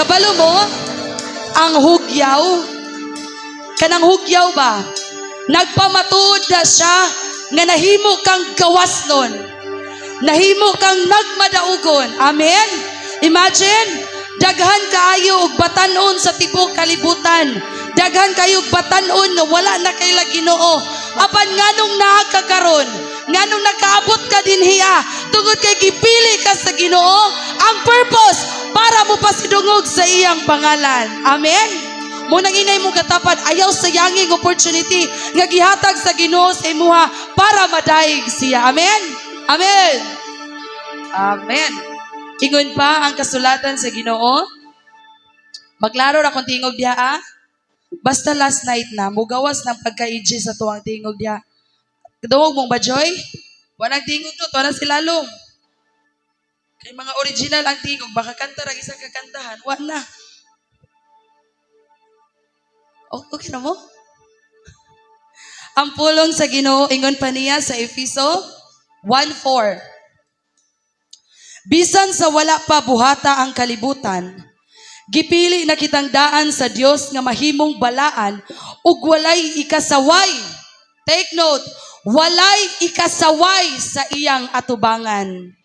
Kabalo mo, ang hugyaw, kanang hugyaw ba? Nagpamatuod na siya nga nahimo kang gawas nun. Nahimo kang nagmadaugon. Amen? Imagine, daghan kaayo og batanon sa tibok kalibutan. Daghan kayo batanon nga wala na kay Ginoo. Apan nganong nakakaron, nganong nakaabot ka dinhiya, tungod kay gipili ka sa Ginoo, ang purpose para mo pasidungog sa iyang pangalan. Amen? Munang inay mo katapan, ayaw sayanging opportunity nga gihatag sa Ginoo sa imuha para madaig siya. Amen? Amen. Amen. Ingon pa ang kasulatan sa Ginoo. Maglaro ra kung tingog diha ah. Basta last night na, mugawas ng pagka-EG sa tuwang tingog diha. Kadungog mong ba, Joy? Walang tingog to, tuwa na si Lalong. Kay mga original ang tingog, baka kanta ra isang kakantahan. Wala na. Okay na mo? Ang pulong sa Ginoo, ingon pa niya sa Efeso 1:4. Bisan sa wala pa buhata ang kalibutan, gipili na kitang daan sa Dios nga mahimong balaan ug walay ikasaway. Take note, walay ikasaway sa iyang atubangan.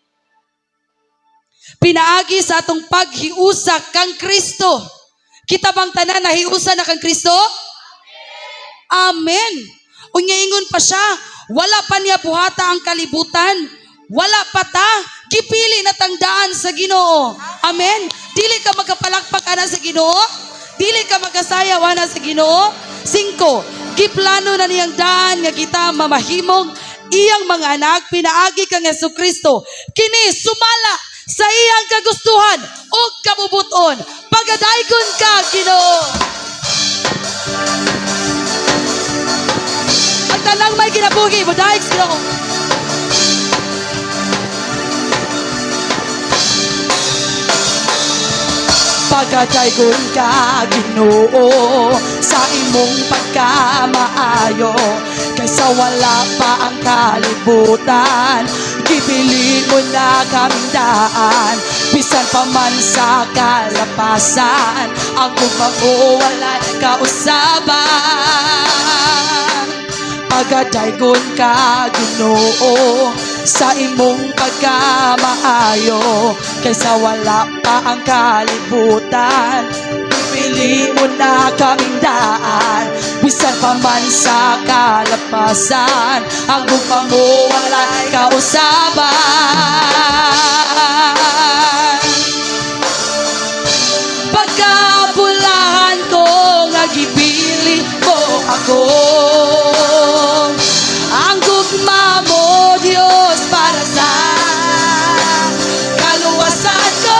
Pinaagi sa atong paghiusa kang Kristo. Kita bang tanan nahiusa na kang Kristo? Amen. Unya ingon pa siya, wala pa niya buhata ang kalibutan. Wala pa ta, gipili na tangdaan sa Ginoo. Amen. Dili ka magkapalakpak ana sa Ginoo. Dili ka magasayaw ana sa Ginoo. 5, giplano na niyang daan nga kita mamahimong iyang mga anak, pinaagi kang Jesucristo. Kini sumala sa iyang kagustuhan o kabubuton. Pagadaygon ka, Ginoo. Ang tanang may ginabugi, budayg sa Ginoo. Pagadaygon ka, Ginoo, sa imong pagkamaayo. Kaysa wala pa ang kalibutan, gipili mo na kaming daan. Bisan pa man sa kalapasan, ang gumamo wala'y kausaban. Pagadaygon ka, Ginoo, sa imong pagkamaayo. Kaysa wala pa ang kalibutan, pili mo na kaming daan. Bisan pa man sa kalapasan, ang gumamo wala'y kausaban. Pagkabulahan ko nga gipili mo ako, ang gugma mo, Diyos, para sa kaluwasan ko.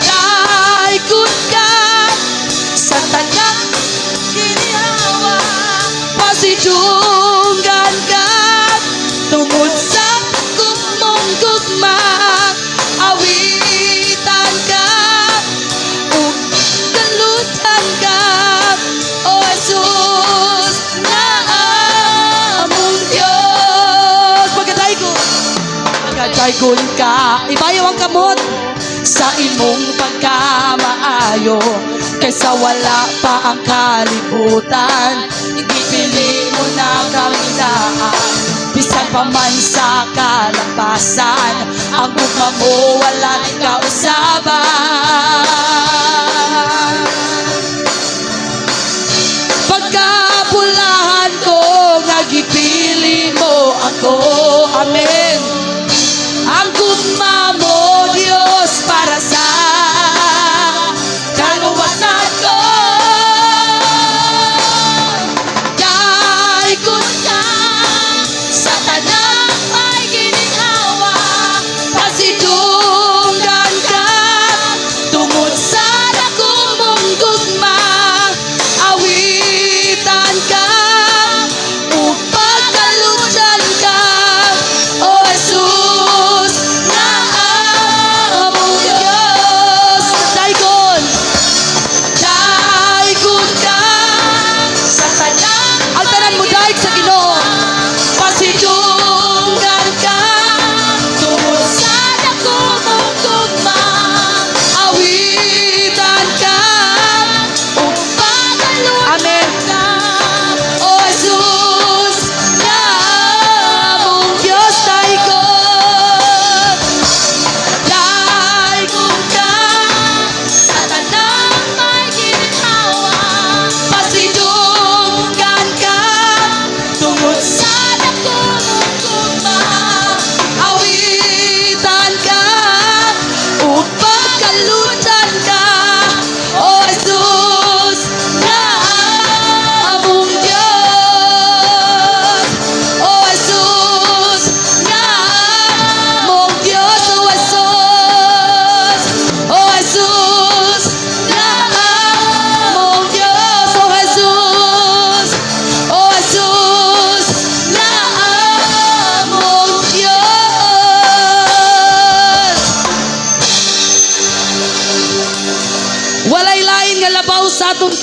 Daikot ka sa tanang ginihawa, pasidunggan ka tungod sa gugmong gugma. Awitan ka ug kalutan ka, O Jesus, na among Diyos. Pagadaygon ka, ibayaw ang kamot sa imong pagkamaayo. Kaysa wala pa ang kalibutan, ipili mo na kaming daan. Bisan pa man sa kalapasan, ang gugma mo wala'y kausaban. Pagkabulahan ko nga gipili mo ako. Amen. Ang gugma mo, Diyos, para sa kaluwasan ko. Daikot ka sa tanang may ginhawa, pasidunggan ka tungod sa dako mong gugma. Awitan ka ug pagkalutan ka, O Jesus, na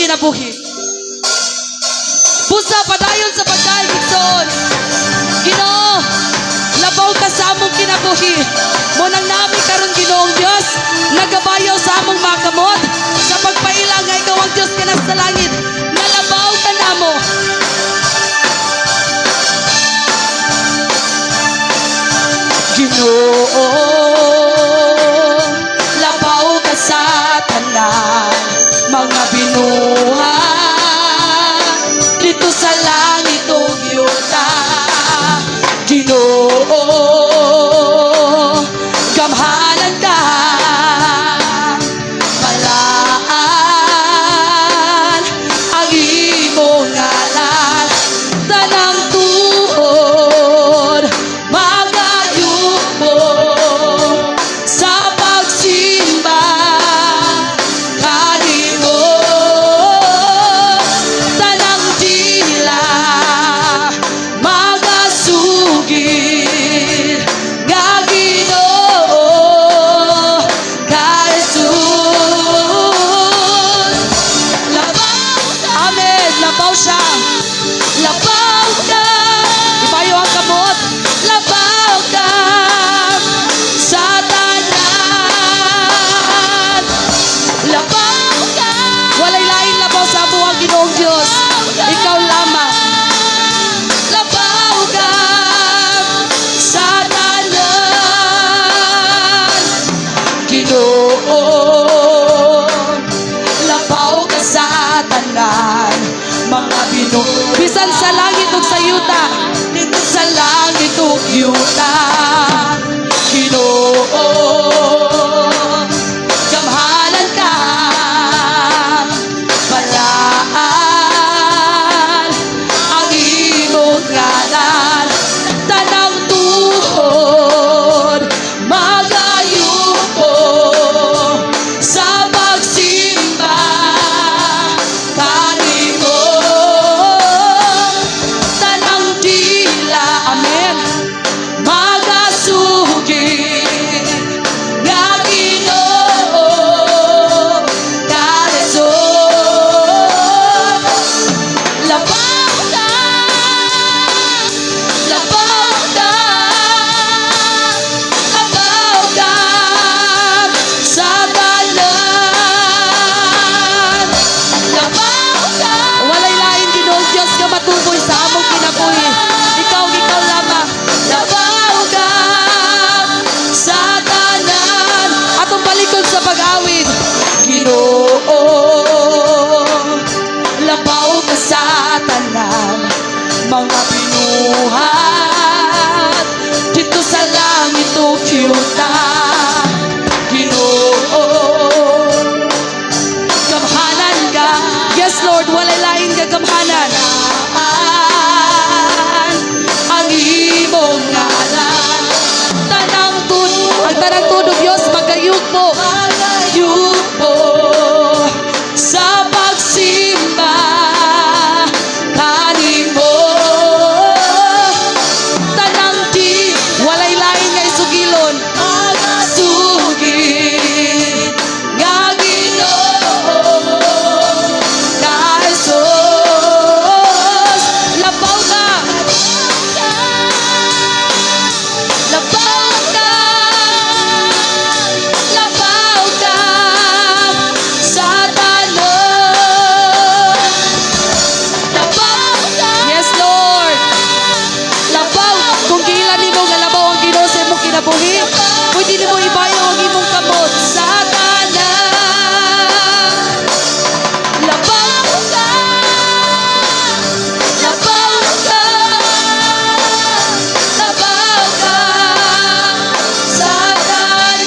kinabuhi. Busa padayon sa pagkaigsoon. Ginoo, labaw ka sa among kinabuhi. Munang nami karon Ginoong Dios, nagabayaw sa among mga kamot sa pagpaila nga ikaw ang Dios ka nasa langit. Nalabaw ka namo. Ginoo, labaw ka sa tanan mga binuhat dito sa langit ug yuta. Ginoo, gamhanan ka, balaan ang imong ngalan, tanang tuod magayubo sa pagsimba kanimo, tanang dila magasugid nga Ginoo ka Jesus. Labaw ka. Amen. Labaw siya. Labaw ka. Ibayo ang kamot. Labaw ka sa tanan. Labaw ka. Walay lain labaw sa buwang Ginoong Diyos. Ikaw lamang. Labaw ka sa tanan. Ginoo, labaw ka sa tanan mga binuhat. Bisan sa langit ug sa yuta, dito sa langit ug yuta. Ginoo, gamhanan ka, balaan ang imong ngalan, tanang tuhod magayupo sa pagsimba kanimo, tanang dila, amen, magasugid nga Ginoo ka Jesus. Labaw ka, labaw ka, labaw ka sa tanan. Labaw ka. Walay lain Ginoong Diyos nga matuboy sa among kinabuhi. Ikaw lamang. Labaw ka sa tanan. Atong balikod sa pag-awid. Ginoo, labaw ka sa tanan mga binuhat dito sa langit ug yuta. Ginoo, gamhanan ka. Yes Lord, walay lain ka gamhanan. Ang imong ngalan, tanang tunog, ang tanang tunog Diyos magayugpo, magayugpo sa pagsimba kanimo, tanang di walay lain nga isugilon, magasugid nga Ginoo ka Jesus. Labaw ka, labaw ka, labaw ka sa tanan. Labaw ka. Yes Lord. Labaw. Kung giilan nimo nga labaw ang Ginoo sa imong kinabuhi, pwede nimo ibayo ang imong kamot sa tanan. Labaw ka. Labaw ka. Labaw ka sa tanan.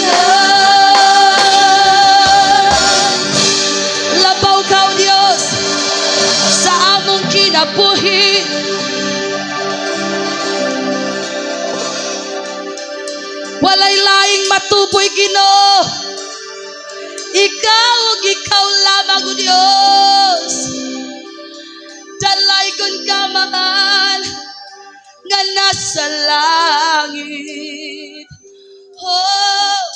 Labaw ka o Dios sa among kinabuhi. Walay laing matuboy Ginoo. Ikaw ug ikaw lamang o Dios. Dalay kon ka mahal nga nasa langit. Oh,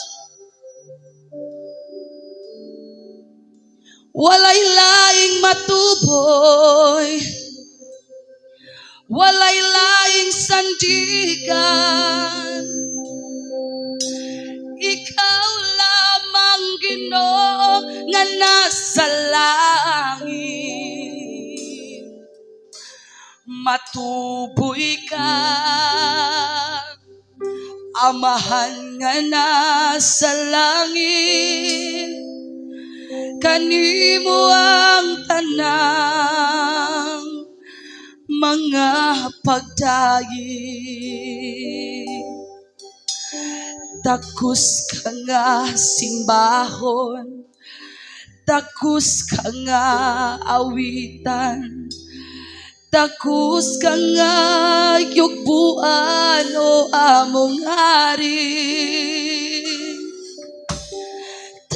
walay lain laing matuboy, walay laing sandigan. Ikaw lamang, Ginoo, nga nasa langit. Matuboy ka, Amahan nga nasa langit. Kanimo ang tanang mga pagdayi. Takus ka nga simbahon, takus ka nga awitan, takus ka nga yugbuan o among hari.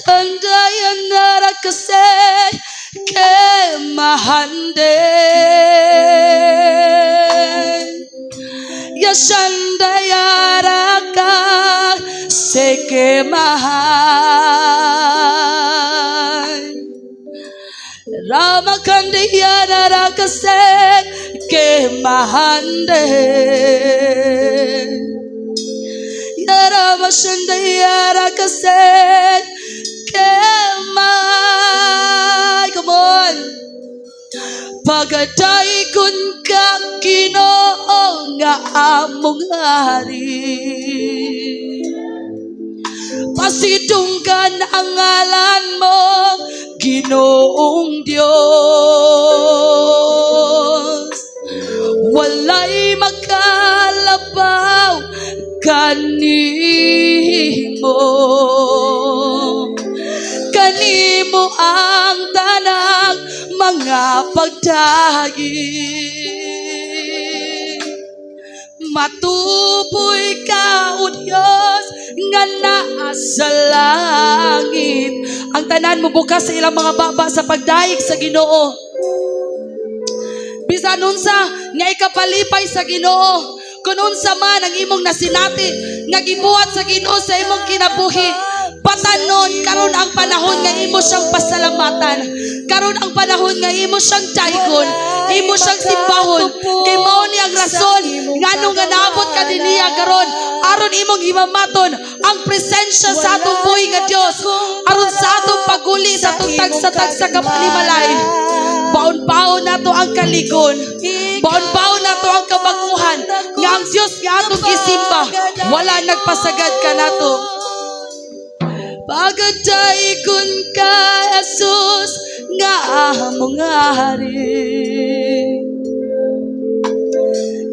Tandayan nara kasi kemahanden, yasandayara ka sekemahan. Ramakandayara ka sekemahanden, yaramasandayara ka sekemahan. Come on. Pagaday kun ka Ginoo nga among hari. Pasidunggan ang ngalan mo, Ginoong Diyos. Walay makalabaw kanimo. Kanimo ang tanang mga pagdayi. Matuboy ka, O Diyos, nga naa sa langit. Ang tanan mo bukas sa ilang mga baba sa pagdaig sa Ginoo. Bisan unsa nga ikapalipay sa Ginoo, kung unsa man ang imong nasinati nga gibuhat sa Ginoo sa imong kinabuhi, patanon karon ang panahon nga imo siyang pasalamatan. Karon ang panahon nga imo siyang daigon, imo siyang simbahon. Kay mao ni ang rason ngano nga naabot ka dinhiya karon aron imong himamaton ang presensya sa atong buhi nga Dios, aron sa atong paguli sa atong tagsa-tagsa ka panimalay. Baon-baon nato ang kaligon, baon-baon nato ang kabaguhan nga ang Dios nga atong gisimba wala nagpasagad ka nato. Pagaday kun ka Jesus nga among hari.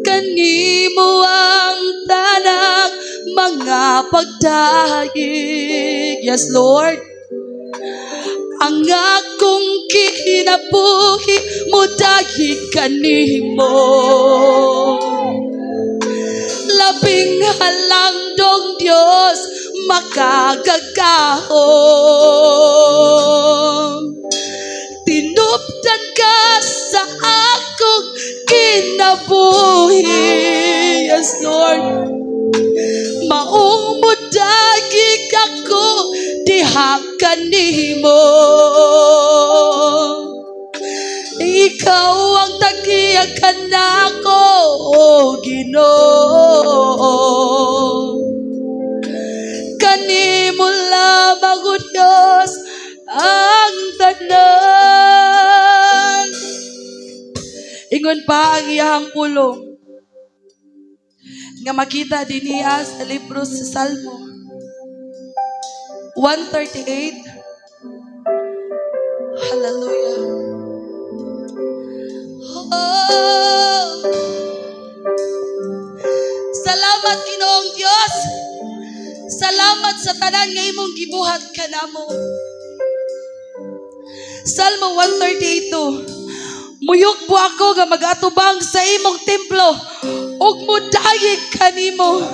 Kanimo ang tanang mga pagdaig. Yes, Lord. Ang akong kinabuhi mo dahil kanimo. Labing halandong Diyos makagagahon. Tinupdan ka sa akong kinabuhi. Yes, Lord. Maong mudagig ako diha kanimo. Ikaw ang tagiyakan nako, O Ginoo. Kanimo lamang, O Diyos, ang tanan. Ingon pa ang iyahang pulong nga makita diniya sa libro sa Salmo 138. Hallelujah. Oh, salamat Ginoong Diyos. Salamat sa tanan nga imong gibuhat kanamo. Salmo 138. Muyok po ako nga magatubang sa imong templo ug mudayeg kanimo.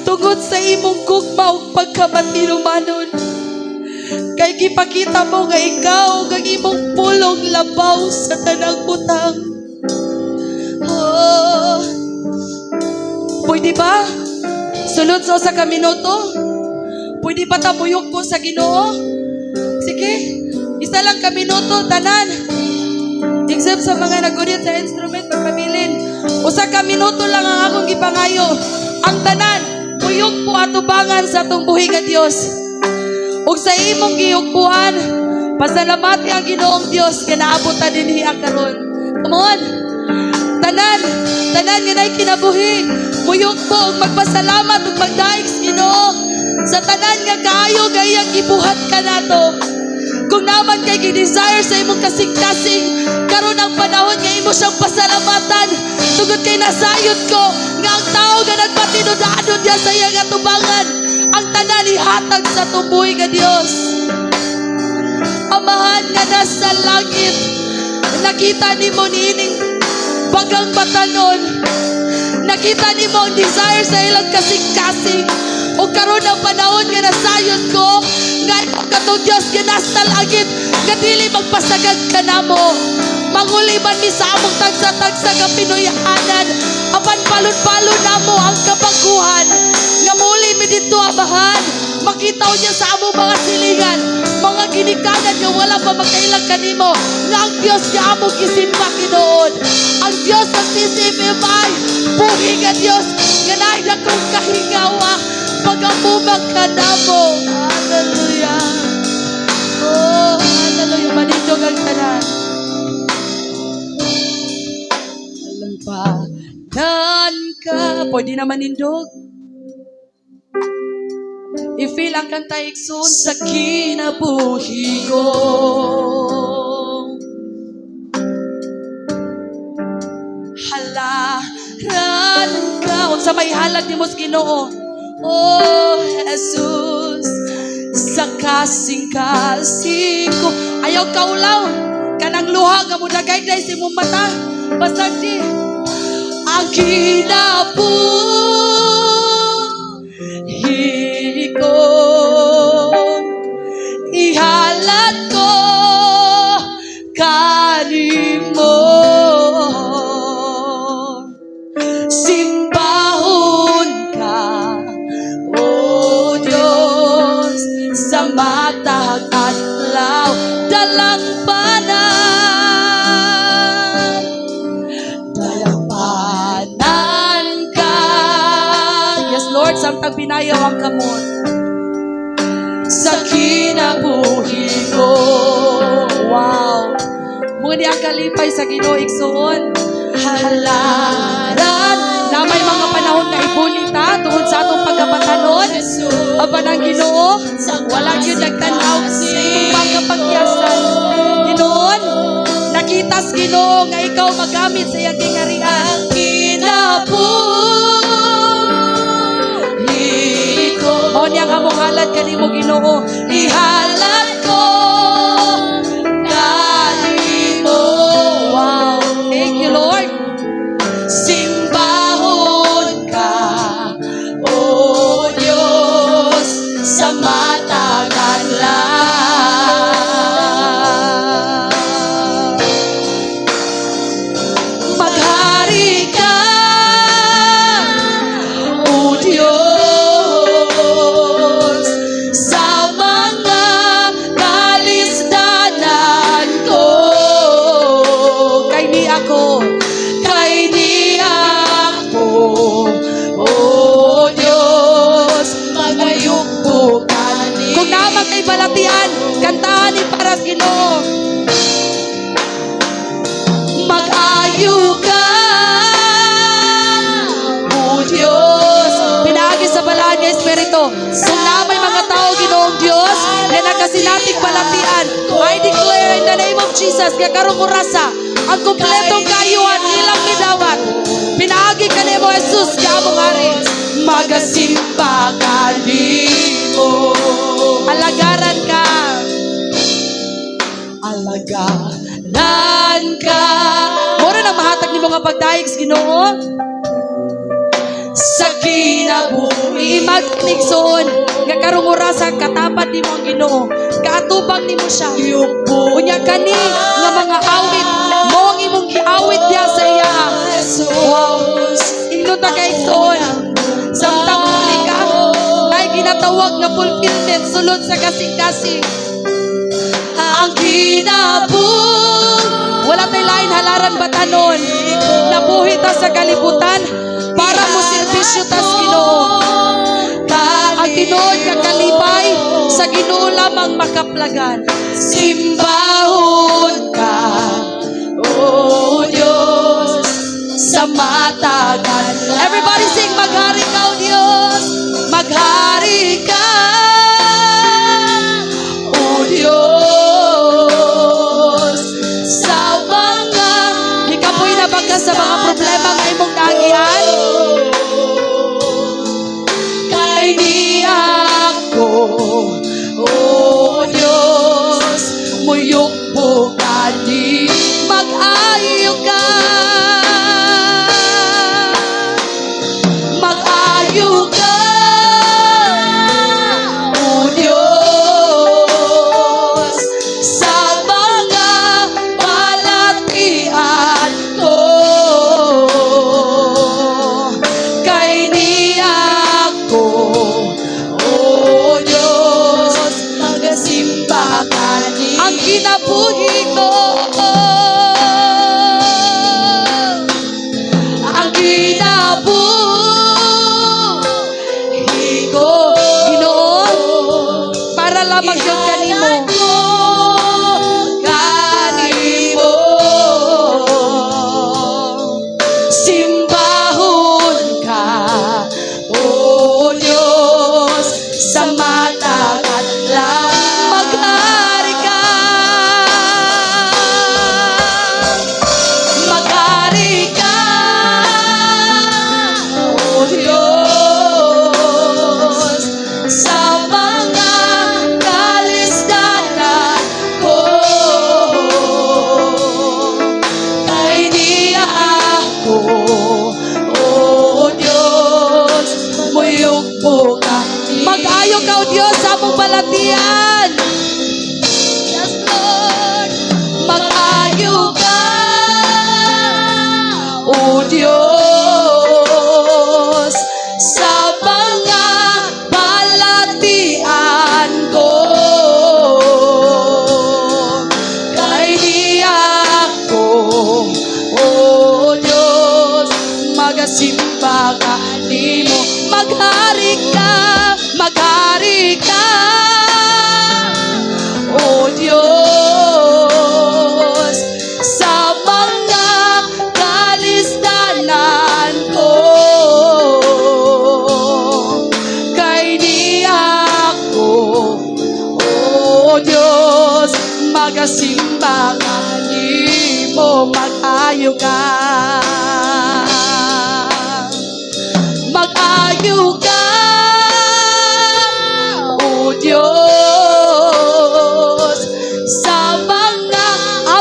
Tungod sa imong gugma ug pagkamatinumanon, kay gipakita mo nga ikaw ang imong pulong labaw sa tanang butang. Oh, pwede ba? Sulod sa usa ka minuto? Pwede ba ta muyok po sa Ginoo? Sige, Isa lang ka minuto, tanan. Except sa mga nagudit sa instrument, magpabilin. Usa ka minuto lang ang akong gipangayo. Ang tanan, kuyog po atubangan sa atong buhi nga Dios. Ug sa imong giyugpuan, pasalamati ang Ginoong Dios kay naabot ta dinhi karon. Come on. Tanan nga nay kinabuhi, muyog po ug magpasalamat ug magdaig sa Ginoo sa tanan nga kaayo gayang gibuhat ka nato. Kung naman kay gi-desire sa imong kasing-kasing, karon ang panahon nga imo siyang pasalamatan. Tugod kay nasayod ko nga ang tao nga nagpatinudadod diya sa iyang atubangan, ang tanan ihatag sa tumboy nga Dios. Amahan nga nasa langit, nakita nimo niining bagang batanon, nakita nimo ang desire sa ilang kasing-kasing. O karon ang panahon nga nasayod ko nga katong Dios nga nasa langit nga dili magpasagad ka namo. Manguli man mi sa among tagsa-tagsa nga Pinoyahanan, apan palon-palon namo ang kabaguhan nga muli mi dito abahan. Makita niya sa among mga silingan, mga ginikanan nga wala pa makailang kanimo, nga ang Dios nga among gisimba Ginoon, ang Dios nga sisimibay, buhi nga Dios nga naay dakong kahingawa, pag-amumang ka namo. Hallelujah. Oh, hallelujah. Manindog ang tanan. Alampanan ka. Pwede na manindog. I-feel ang kanta iksun sa kinabuhi ko. Halaran ka. Unsa may halad ni Mos Ginoo. Oh, Jesus, sa kasing-kasing ko. Ayaw kaulaw. Kanang luha nga mo dagay-day sa imong mata. Basta di. Ang kinabuhi ko, ihalat ko kanimo. Simbahon ka, O Diyos, sa matag adlaw, dalang panan, dalang panan ka. Yes, Lord, samtang pinayaw ang kamot sa kinabuhi ko. Wow. Muni ang kalipay sa Ginoo igsoon. Halaran na may mga panahon na ibunita tungod sa atong pagkabatanon. Aba ng Ginoo, wala yun nagtanaw sa itong pagkapagyasan. Ginoon, nakitas Ginoo nga ikaw magamit sa iyang kingharian. Kinabuhi ko. O niyang among halad kanimo Ginoo. Ihalad ko kanimo. Wow. Thank you, Lord. Simbahon ka, O Diyos, sa matag adlaw. Maghari ka, O Diyos, sa mga kalisdanan ko. Kay ni ako, O Diyos, magayugpo kani. Kung naman kay balatian, kantahan ni para sa Ginoo. Mag-ayo ka, O Diyos. Pinaagi sa balaan nga Espiritu. Kung naman mga tao Ginoong Diyos na nagkasinating balatian, I declare in the name of Jesus, nga karong orasa, ang kumpletong kaayuhan ilang midawat. Pinaagi ka ni mo, Jesus, ka mong hari. Magasimba ka nimo. Alagaran ka. Alagaran ka. Mura na mahatag ni mga pagdaig sa Ginoo. Sa kinabuhi magtigsoon nga karong orasa katapat nimo ang Ginoo. Kaatubang nimo siya. Unya kani nga mga awit mo ang imong giawit diya sa iya. Wow. Inuta kay soon. Samtang muli ka, ay ginatawag na fulfillment sulod sa kasing-kasing. Ang ang kinabung. Wala tayo lain halaran batanon. Nabuhi ta sa kalibutan para mo serbisyo tas Ginoo. Ang tinuod nga kalipay sa Ginoo lamang makaplagan. Simbahon ka, O Diyos, sa matagal. Everybody sing, maghari ka, O Diyos. Maghari ka, O Diyos, sa mga hikapoy na baga sa mga problema nga imong kagihan. Kay ni ako, O Diyos, muyok po ka di mag-ayo ka. Mag-ayo ka, O Diyos, sa mga palakian ko. Kay ni ako, O Diyos, magasimba ka ni ang kinabuhi ko. Ang kinabuhi ko, Ginoo, para lamang yung kanimo. Kanimo. Simbahon ka, O Diyos, sa matagal lang. Maghari ka, maghari ka, O Diyos, sa mga kalisdanan ko. Kay di ako, O Diyos, muyog po ka. Mag-ayo ka, O Diyos, sa among balatian. Yes, Lord. Mag-ayo ka, O Diyos, sa mga balatian ko. Kay di ako, O Diyos, magasimba ka nimo. Maghari ka, maghari ka, O Diyos, sa mga kalisdanan ko. Kay di ako, O Diyos, magasimba ka nimo. Mag-ayo ka, mag-ayo ka, O Diyos, sa mga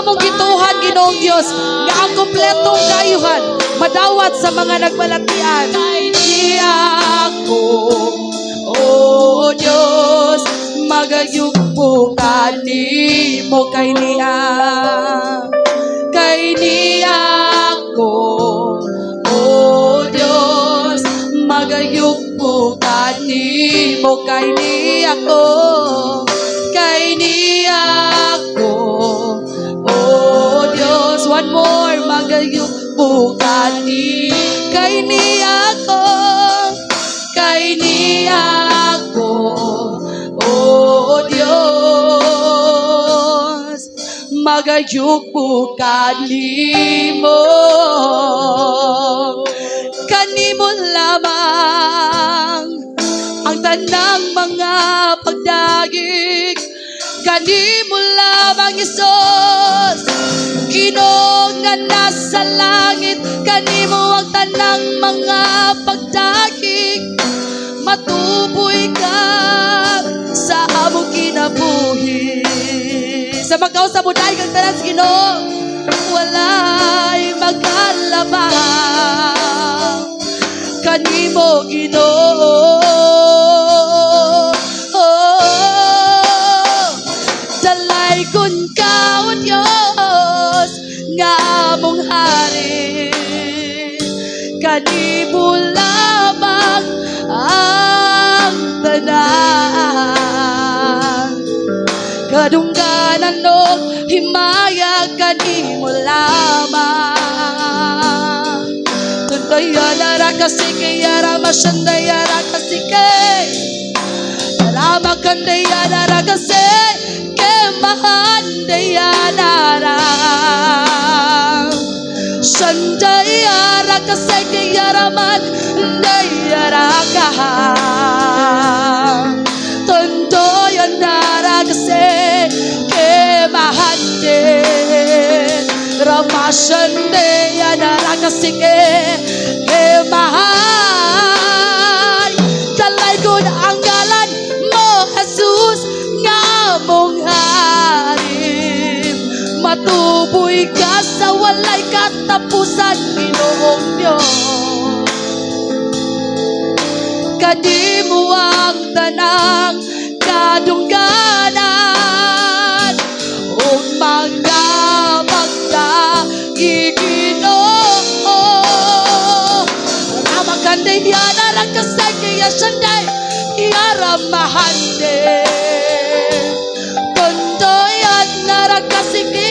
among gituhan, Ginoong Diyos, nga ang kompletong kayuhan madawat sa mga nagbalatian. Kay di ako, O Diyos, magayugpo ka nimo. Kay niya, kay niya ako, O Diyos, magayugpo ka nimo. Kay niya ako, kay niya ako, O Diyos. One more, magayugpo ka ni. Kay niya ako, kay niya ako, O Diyos, magayugpo ka nimo. Kanimo lamang ang tanang mga pagdagig. Kanimo lamang, Isus, Ginoo nga nasa langit. Kanimo ang tanang mga pagdagig. Matuboy ka sa among kinabuhi. Sa magaw sa buday kang tanan sa Ginoo, walay magkalabang. Kanimo, Ginoo, dalay kun ka, O Diyos, nga among hari. Kanimo lamang ang tanan. Kadunggan tanog himaya kanimo lamang. Tundaya rakasike yara mashandaya rakasike rama kandaya rakase ke mahandaya nara shandaya rakasike yara man daya rakaha tundaya rakase ke mahande rama shandaya rakasike ke mahay kalay ko na ang galan mo Jesus nga mong harim matuboy ka sa walay katapusan Ginoong Diyos kadimo ang tanang kadungganan o mga Ginoo Ramakande yana rakasake yashanday yara mahande tondo yana rakasike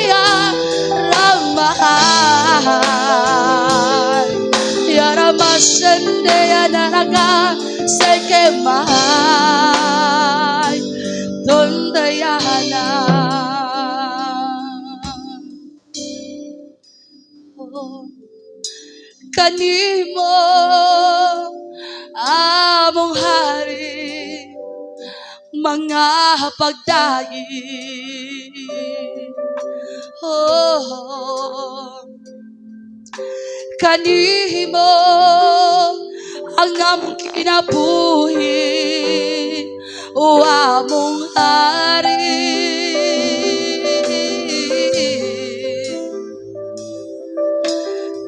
ramahan yara mashande yana rakasake mahay tondo yana kanimo among hari mga pagdayi kanimo ang among kinabuhi o among hari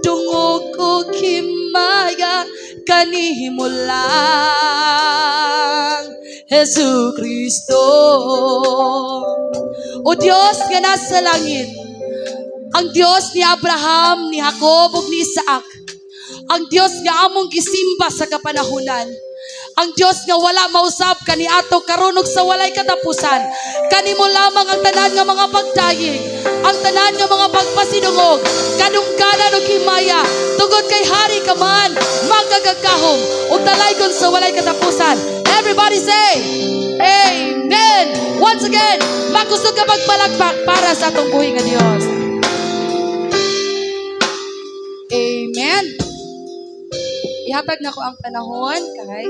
tungog ko kimaya kanimo lang Jesu Kristo o Diyos nga nasa langit ang Diyos ni Abraham, ni Jacob ug ni Isaac ang Diyos nga among gisimba sa kapanahunan ang Diyos nga wala mausab kaniadto karon ug sa walay katapusan kanimo lamang ang tanan nga mga pagdayeg ang tanan nga mga pagpasidungog kadungganan ug himaya tungod kay hari ka man magagagahom ug dalaygon sa walay katapusan. Everybody say amen. Once again makusog ka pagpalakpak para sa atong buhi nga Dios. Amen. Ihatag na ko ang panahon kay